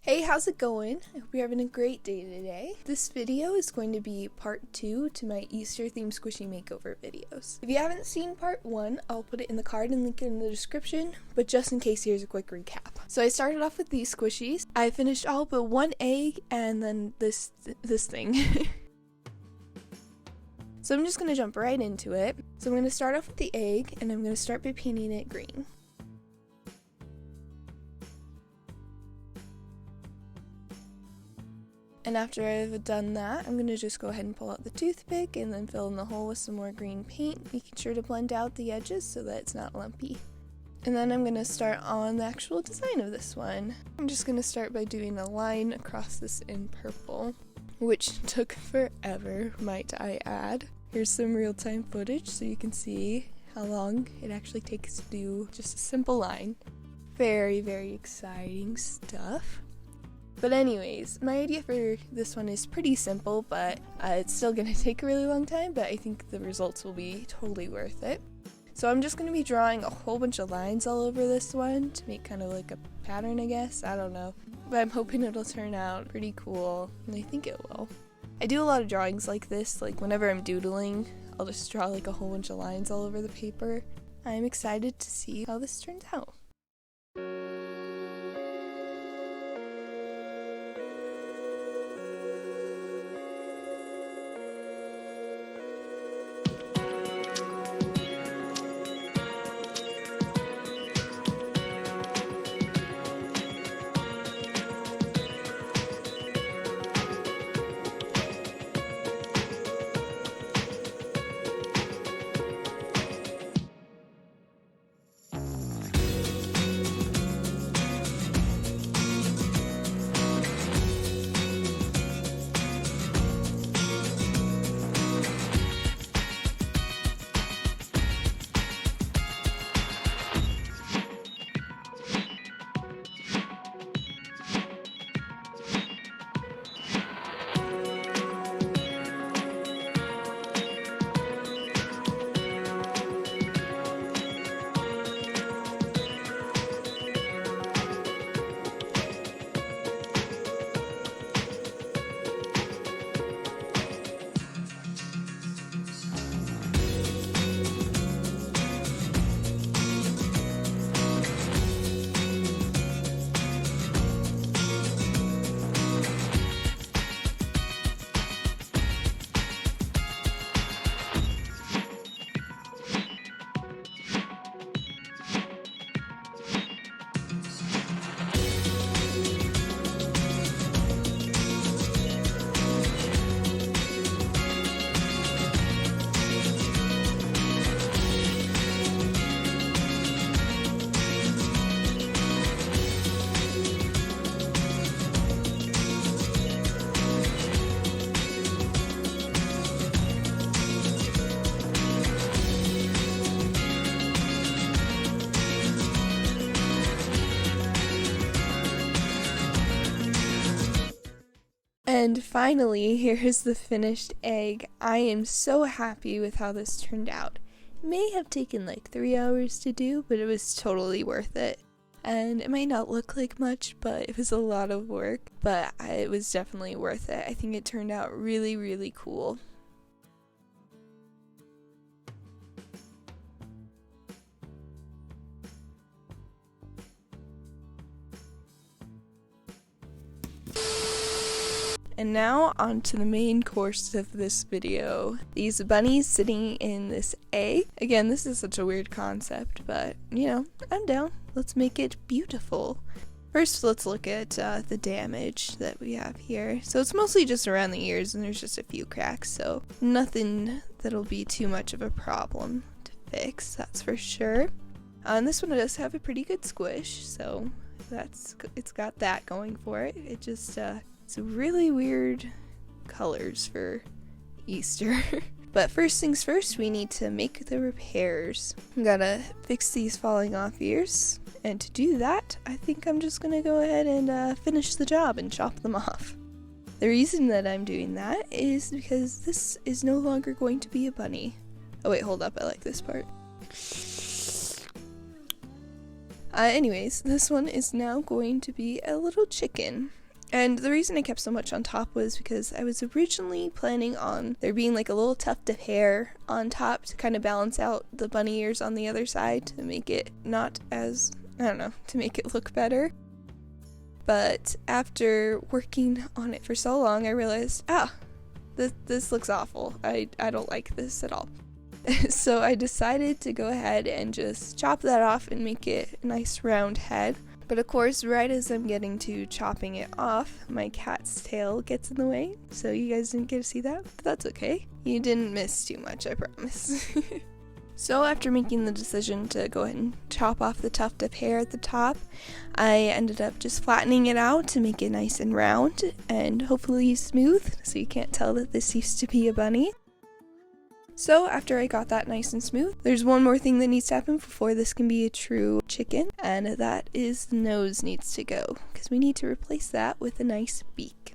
Hey, how's it going? I hope you're having a great day today. This video is going to be part 2 to my Easter themed squishy makeover videos. If you haven't seen part 1, I'll put it in the card and link it in the description, but just in case, here's a quick recap. So I started off with these squishies. I finished all but one egg and then this thing. So I'm just going to jump right into it. So I'm going to start off with the egg and I'm going to start by painting it green. And after I've done that, I'm going to just go ahead and pull out the toothpick and then fill in the hole with some more green paint, making sure to blend out the edges so that it's not lumpy. And then I'm going to start on the actual design of this one. I'm just going to start by doing a line across this in purple, which took forever, might I add. Here's some real-time footage so you can see how long it actually takes to do just a simple line. Very, very exciting stuff. But anyways, my idea for this one is pretty simple, but it's still going to take a really long time, but I think the results will be totally worth it. So I'm just going to be drawing a whole bunch of lines all over this one to make kind of like a pattern, I guess. I don't know. But I'm hoping it'll turn out pretty cool, and I think it will. I do a lot of drawings like this, like whenever I'm doodling, I'll just draw like a whole bunch of lines all over the paper. I'm excited to see how this turns out. And finally, here's the finished egg. I am so happy with how this turned out. It may have taken like 3 hours to do, but it was totally worth it. And it might not look like much, but it was a lot of work, but it was definitely worth it. I think it turned out really, really cool. And now on to the main course of this video. These bunnies sitting in this egg. Again, this is such a weird concept, but you know, I'm down. Let's make it beautiful. First, let's look at the damage that we have here. So it's mostly just around the ears and there's just a few cracks, so nothing that'll be too much of a problem to fix, that's for sure. And this one does have a pretty good squish, so it's got that going for it. It just it's really weird colors for Easter. But first things first, we need to make the repairs. We gotta fix these falling off ears, and to do that, I think I'm just gonna go ahead and finish the job and chop them off. The reason that I'm doing that is because this is no longer going to be a bunny. Oh wait, hold up, I like this part. Anyways, this one is now going to be a little chicken. And the reason I kept so much on top was because I was originally planning on there being like a little tuft of hair on top to kind of balance out the bunny ears on the other side to make it not as, I don't know, to make it look better. But after working on it for so long, I realized, this looks awful. I don't like this at all. So I decided to go ahead and just chop that off and make it a nice round head. But of course, right as I'm getting to chopping it off, my cat's tail gets in the way. So you guys didn't get to see that, but that's okay. You didn't miss too much, I promise. So after making the decision to go ahead and chop off the tuft of hair at the top, I ended up just flattening it out to make it nice and round and hopefully smooth, so you can't tell that this used to be a bunny. So after I got that nice and smooth, there's one more thing that needs to happen before this can be a true chicken, and that is the nose needs to go, because we need to replace that with a nice beak.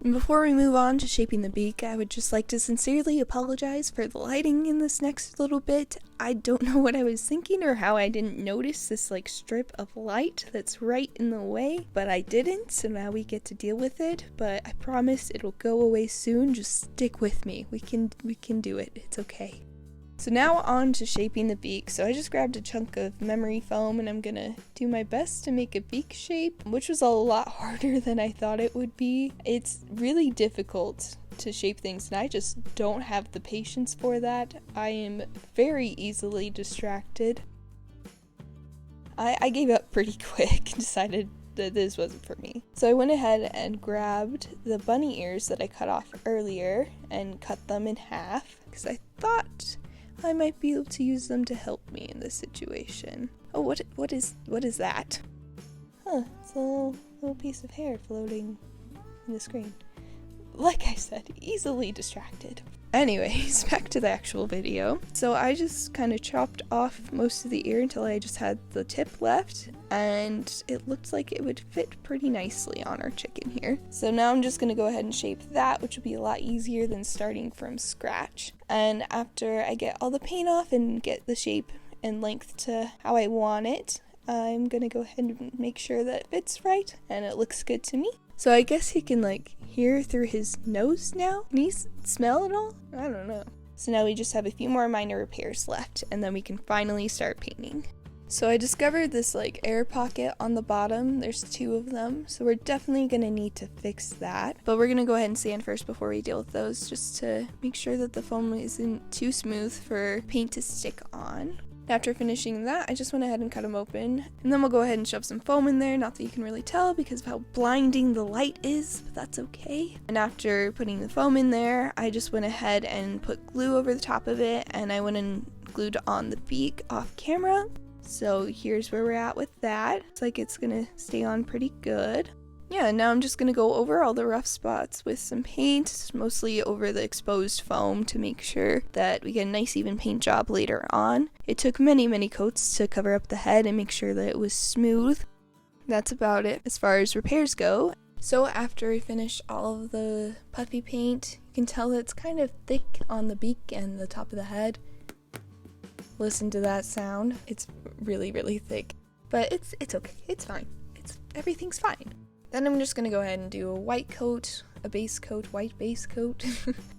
And before we move on to shaping the beak, I would just like to sincerely apologize for the lighting in this next little bit. I don't know what I was thinking or how I didn't notice this like strip of light that's right in the way, but I didn't, so now we get to deal with it. But I promise it'll go away soon. Just stick with me. We can do it. It's okay. So now on to shaping the beak. So I just grabbed a chunk of memory foam and I'm gonna do my best to make a beak shape, which was a lot harder than I thought it would be. It's really difficult to shape things and I just don't have the patience for that. I am very easily distracted. I gave up pretty quick and decided that this wasn't for me. So I went ahead and grabbed the bunny ears that I cut off earlier and cut them in half because I thought I might be able to use them to help me in this situation. Oh, what is that? Huh, it's a little piece of hair floating in the screen. Like I said, easily distracted. Anyways, back to the actual video. So I just kind of chopped off most of the ear until I just had the tip left, and it looked like it would fit pretty nicely on our chicken here. So now I'm just going to go ahead and shape that, which will be a lot easier than starting from scratch. And after I get all the paint off and get the shape and length to how I want it, I'm going to go ahead and make sure that it fits right and it looks good to me. So I guess he can like hear through his nose now? Can he smell it all? I don't know. So now we just have a few more minor repairs left and then we can finally start painting. So I discovered this like air pocket on the bottom. There's 2 of them. So we're definitely going to need to fix that. But we're going to go ahead and sand first before we deal with those just to make sure that the foam isn't too smooth for paint to stick on. After finishing that, I just went ahead and cut them open, and then we'll go ahead and shove some foam in there, not that you can really tell because of how blinding the light is, but that's okay. And after putting the foam in there, I just went ahead and put glue over the top of it, and I went and glued on the beak off camera. So here's where we're at with that. It's like it's gonna stay on pretty good. Yeah, now I'm just going to go over all the rough spots with some paint, mostly over the exposed foam to make sure that we get a nice even paint job later on. It took many coats to cover up the head and make sure that it was smooth. That's about it as far as repairs go. So after I finished all of the puffy paint, you can tell that it's kind of thick on the beak and the top of the head. Listen to that sound. It's really thick. But it's okay. It's fine. Everything's fine. Then I'm just going to go ahead and do a white coat, a base coat, white base coat,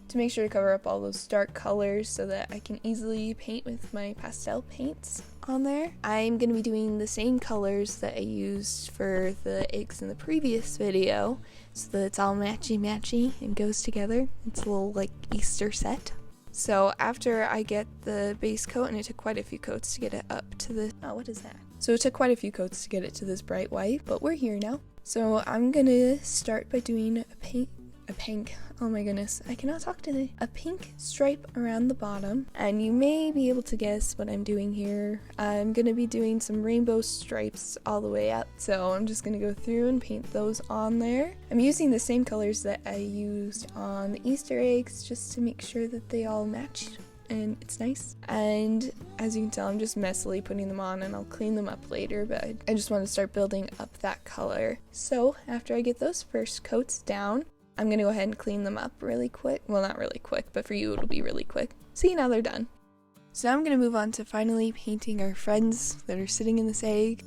to make sure to cover up all those dark colors so that I can easily paint with my pastel paints on there. I'm going to be doing the same colors that I used for the eggs in the previous video so that it's all matchy and goes together. It's a little like Easter set. So after I get the base coat, and it took quite a few coats to get it up to the, oh, what is that? So it took quite a few coats to get it to this bright white, but we're here now. So I'm gonna start by doing a pink, oh my goodness, I cannot talk today. A pink stripe around the bottom, and you may be able to guess what I'm doing here. I'm gonna be doing some rainbow stripes all the way up, so I'm just gonna go through and paint those on there. I'm using the same colors that I used on the Easter eggs just to make sure that they all match and it's nice. And as you can tell, I'm just messily putting them on and I'll clean them up later, but I just want to start building up that color. So after I get those first coats down, I'm gonna go ahead and clean them up really quick. Well, not really quick, but for you it'll be really quick. See, now they're done. So now I'm going to move on to finally painting our friends that are sitting in this egg.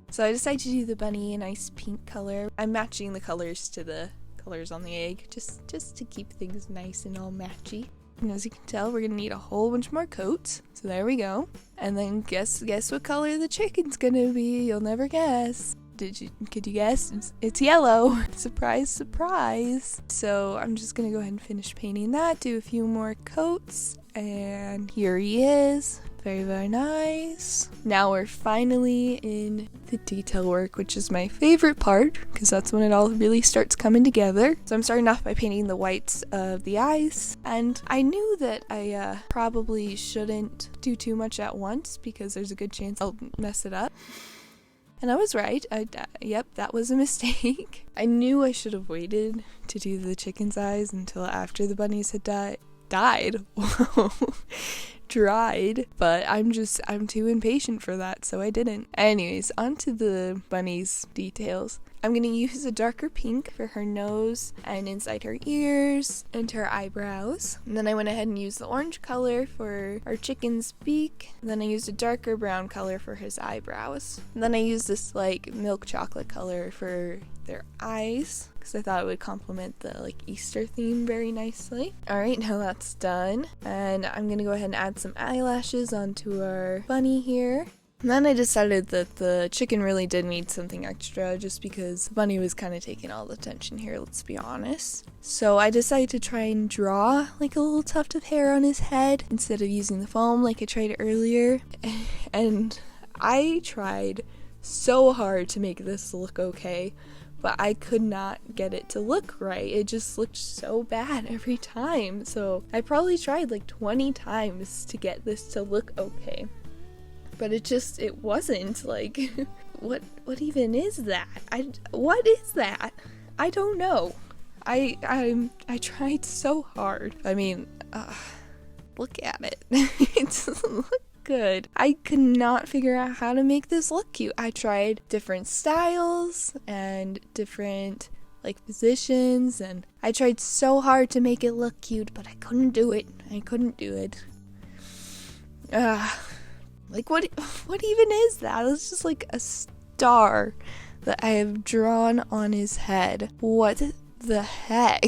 So I decided to do the bunny a nice pink color. I'm matching the colors to the colors on the egg, just to keep things nice and all matchy. And as you can tell, we're gonna need a whole bunch more coats. So there we go. And then guess what color the chicken's gonna be? You'll never guess. Could you guess? It's yellow. Surprise, surprise. So I'm just gonna go ahead and finish painting that, do a few more coats, and here he is. Very, very nice. Now we're finally in the detail work, which is my favorite part, because that's when it all really starts coming together. So I'm starting off by painting the whites of the eyes, and I knew that I probably shouldn't do too much at once, because there's a good chance I'll mess it up. And I was right. Yep, that was a mistake. I knew I should have waited to do the chicken's eyes until after the bunnies had died. Dried, but I'm too impatient for that, so I didn't. Anyways, on to the bunny's details. I'm going to use a darker pink for her nose and inside her ears and her eyebrows. And then I went ahead and used the orange color for our chicken's beak. And then I used a darker brown color for his eyebrows. And then I used this like milk chocolate color for their eyes, because I thought it would complement the like Easter theme very nicely. Alright, now that's done. And I'm gonna go ahead and add some eyelashes onto our bunny here. And then I decided that the chicken really did need something extra, just because the bunny was kind of taking all the attention here, let's be honest. So I decided to try and draw like a little tuft of hair on his head instead of using the foam like I tried earlier. And I tried so hard to make this look okay, but I could not get it to look right. It just looked so bad every time. So I probably tried like 20 times to get this to look okay. But it wasn't. Like, what even is that? What is that? I don't know. I tried so hard. I mean, look at it. It doesn't look good. I could not figure out how to make this look cute. I tried different styles and different like positions, and I tried so hard to make it look cute, but I couldn't do it. Like what even is that? It's just like a star that I have drawn on his head. What the heck?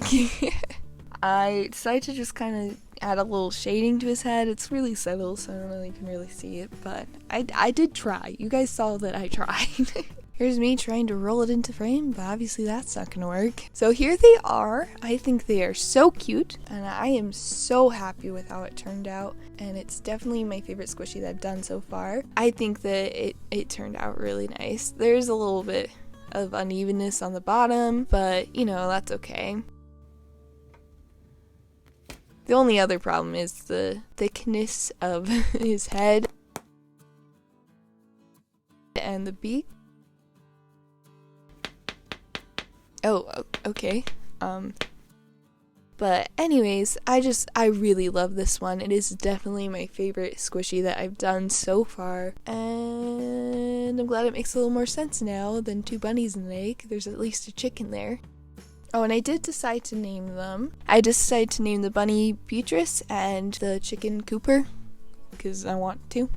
I decided to just kind of add a little shading to his head. It's really subtle, so I don't know if you can really see it, but I did try. You guys saw that I tried. Here's me trying to roll it into frame, but obviously that's not gonna work. So here they are. I think they are so cute, and I am so happy with how it turned out, and it's definitely my favorite squishy that I've done so far. I think that it turned out really nice. There's a little bit of unevenness on the bottom, but you know, that's okay. The only other problem is the thickness of his head and the beak. Oh, okay. But anyways, I really love this one. It is definitely my favorite squishy that I've done so far. And I'm glad it makes a little more sense now than two bunnies in an egg. There's at least a chicken there. Oh, and I did decide to name them. I decided to name the bunny Beatrice and the chicken Cooper, because I want to.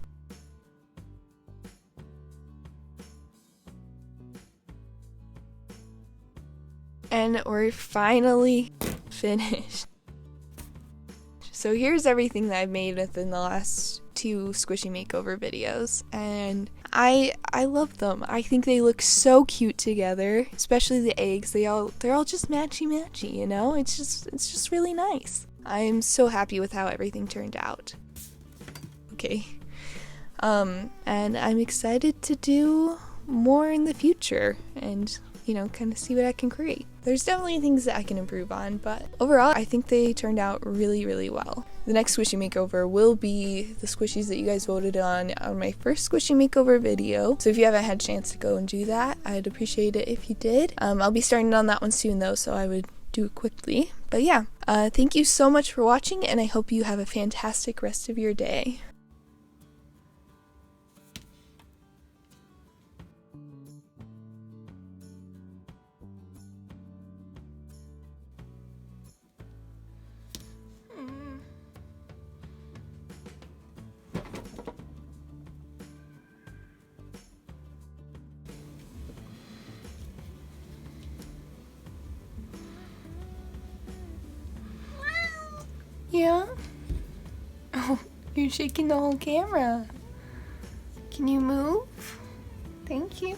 And we're finally finished. So here's everything that I've made within the last 2 squishy makeover videos, and I love them. I think they look so cute together, especially the eggs. They're all just matchy, you know? It's just really nice. I'm so happy with how everything turned out. Okay. And I'm excited to do more in the future and, you know, kind of see what I can create. There's definitely things that I can improve on, but overall, I think they turned out really, really well. The next squishy makeover will be the squishies that you guys voted on my first squishy makeover video. So if you haven't had a chance to go and do that, I'd appreciate it if you did. I'll be starting on that one soon though, so I would do it quickly. But yeah, thank you so much for watching, and I hope you have a fantastic rest of your day. Yeah? Oh, you're shaking the whole camera. Can you move? Thank you.